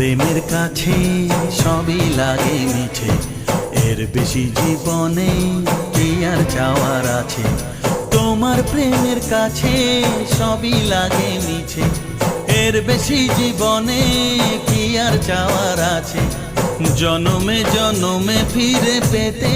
প্রেমের কাছে সবই লাগে মিঠে, এর বেশি জীবনে কি আর চাওয়ার আছে। তোমার প্রেমের কাছে সবই লাগে মিঠে, এর বেশি জীবনে কি আর চাওয়ার আছে। জনমে জনমে ফিরে পেতে